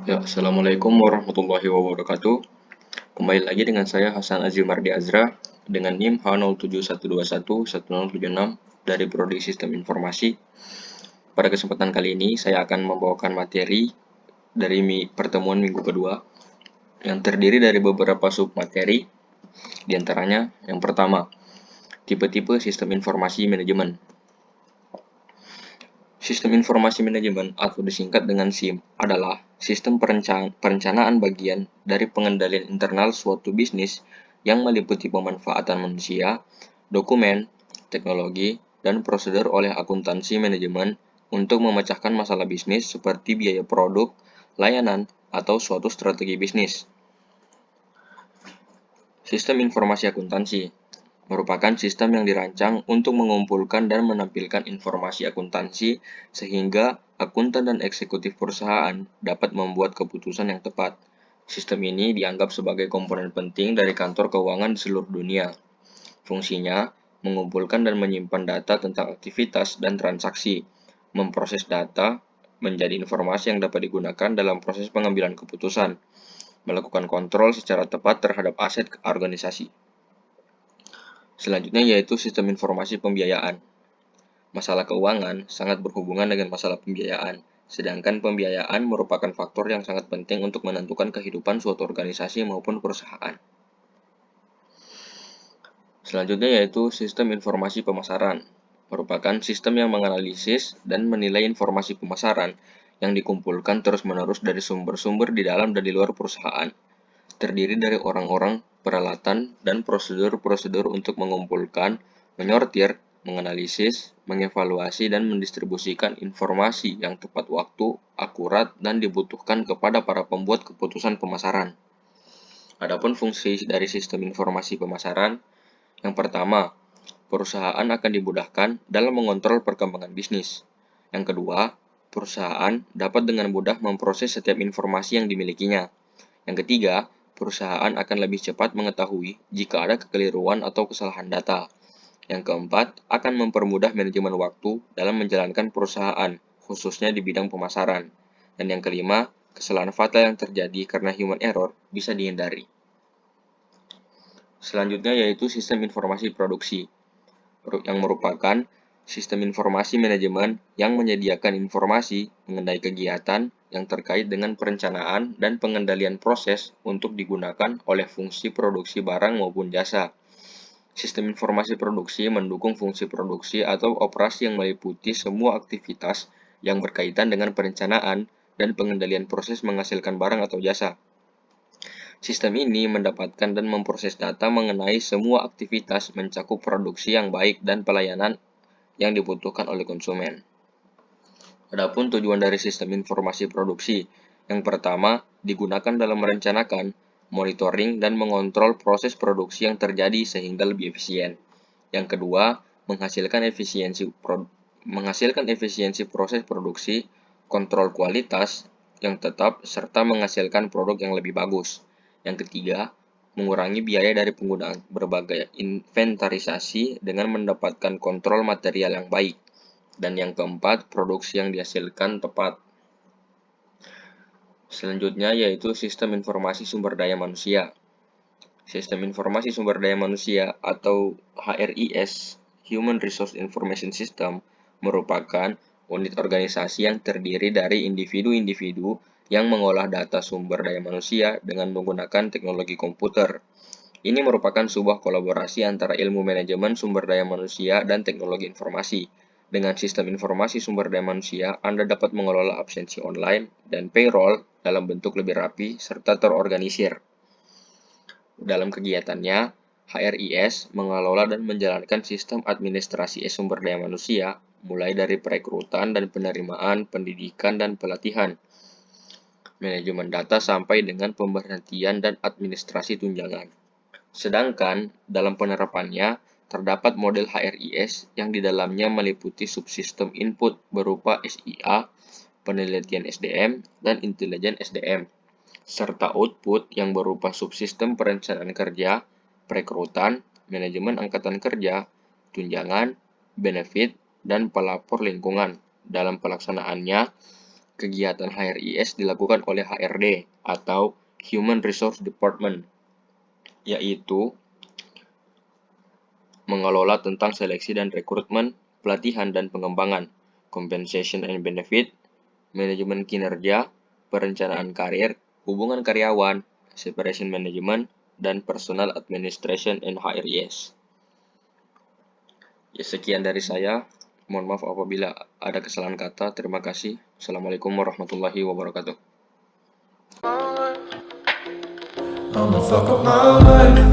Ya, Assalamualaikum warahmatullahi wabarakatuh. Kembali lagi dengan saya Hasan Azimardi Azra dengan NIM H071211076 dari Prodi Sistem Informasi. Pada kesempatan kali ini saya akan membawakan materi dari pertemuan minggu kedua yang terdiri dari beberapa submateri, diantaranya yang pertama, tipe-tipe sistem informasi manajemen. Sistem informasi manajemen atau disingkat dengan SIM adalah sistem perencanaan bagian dari pengendalian internal suatu bisnis yang meliputi pemanfaatan manusia, dokumen, teknologi, dan prosedur oleh akuntansi manajemen untuk memecahkan masalah bisnis seperti biaya produk, layanan, atau suatu strategi bisnis. Sistem informasi akuntansi merupakan sistem yang dirancang untuk mengumpulkan dan menampilkan informasi akuntansi sehingga akuntan dan eksekutif perusahaan dapat membuat keputusan yang tepat. Sistem ini dianggap sebagai komponen penting dari kantor keuangan di seluruh dunia. Fungsinya mengumpulkan dan menyimpan data tentang aktivitas dan transaksi, memproses data menjadi informasi yang dapat digunakan dalam proses pengambilan keputusan, melakukan kontrol secara tepat terhadap aset organisasi. Selanjutnya yaitu sistem informasi pembiayaan. Masalah keuangan sangat berhubungan dengan masalah pembiayaan, sedangkan pembiayaan merupakan faktor yang sangat penting untuk menentukan kehidupan suatu organisasi maupun perusahaan. Selanjutnya yaitu sistem informasi pemasaran. Merupakan sistem yang menganalisis dan menilai informasi pemasaran yang dikumpulkan terus-menerus dari sumber-sumber di dalam dan di luar perusahaan. Terdiri dari orang-orang, peralatan, dan prosedur-prosedur untuk mengumpulkan, menyortir, menganalisis, mengevaluasi, dan mendistribusikan informasi yang tepat waktu, akurat, dan dibutuhkan kepada para pembuat keputusan pemasaran. Adapun fungsi dari sistem informasi pemasaran, yang pertama, perusahaan akan dimudahkan dalam mengontrol perkembangan bisnis. Yang kedua, perusahaan dapat dengan mudah memproses setiap informasi yang dimilikinya. Yang ketiga, perusahaan akan lebih cepat mengetahui jika ada kekeliruan atau kesalahan data. Yang keempat, akan mempermudah manajemen waktu dalam menjalankan perusahaan, khususnya di bidang pemasaran. Dan yang kelima, kesalahan fatal yang terjadi karena human error bisa dihindari. Selanjutnya yaitu sistem informasi produksi, yang merupakan sistem informasi manajemen yang menyediakan informasi mengenai kegiatan yang terkait dengan perencanaan dan pengendalian proses untuk digunakan oleh fungsi produksi barang maupun jasa. Sistem informasi produksi mendukung fungsi produksi atau operasi yang meliputi semua aktivitas yang berkaitan dengan perencanaan dan pengendalian proses menghasilkan barang atau jasa. Sistem ini mendapatkan dan memproses data mengenai semua aktivitas mencakup produksi yang baik dan pelayanan yang dibutuhkan oleh konsumen. Adapun tujuan dari sistem informasi produksi, yang pertama digunakan dalam merencanakan, monitoring, dan mengontrol proses produksi yang terjadi sehingga lebih efisien. Yang kedua, menghasilkan efisiensi proses produksi, kontrol kualitas yang tetap, serta menghasilkan produk yang lebih bagus. Yang ketiga, mengurangi biaya dari penggunaan berbagai inventarisasi dengan mendapatkan kontrol material yang baik. Dan yang keempat, produksi yang dihasilkan tepat. Selanjutnya yaitu sistem informasi sumber daya manusia. Sistem informasi sumber daya manusia atau HRIS, Human Resource Information System, merupakan unit organisasi yang terdiri dari individu-individu yang mengolah data sumber daya manusia dengan menggunakan teknologi komputer. Ini merupakan sebuah kolaborasi antara ilmu manajemen sumber daya manusia dan teknologi informasi. Dengan sistem informasi sumber daya manusia, Anda dapat mengelola absensi online dan payroll dalam bentuk lebih rapi serta terorganisir. Dalam kegiatannya, HRIS mengelola dan menjalankan sistem administrasi sumber daya manusia, mulai dari perekrutan dan penerimaan, pendidikan dan pelatihan, manajemen data sampai dengan pemberhentian dan administrasi tunjangan. Sedangkan dalam penerapannya, terdapat model HRIS yang di dalamnya meliputi subsistem input berupa SIA, penelitian SDM, dan intelijen SDM, serta output yang berupa subsistem perencanaan kerja, perekrutan, manajemen angkatan kerja, tunjangan, benefit, dan pelapor lingkungan. Dalam pelaksanaannya, kegiatan HRIS dilakukan oleh HRD atau Human Resource Department, yaitu mengelola tentang seleksi dan rekrutmen, pelatihan dan pengembangan, compensation and benefit, manajemen kinerja, perencanaan karir, hubungan karyawan, separation management, dan personal administration and HRIS. Ya, sekian dari saya. Mohon maaf apabila ada kesalahan kata. Terima kasih. Assalamualaikum warahmatullahi wabarakatuh. I'ma fuck up my life.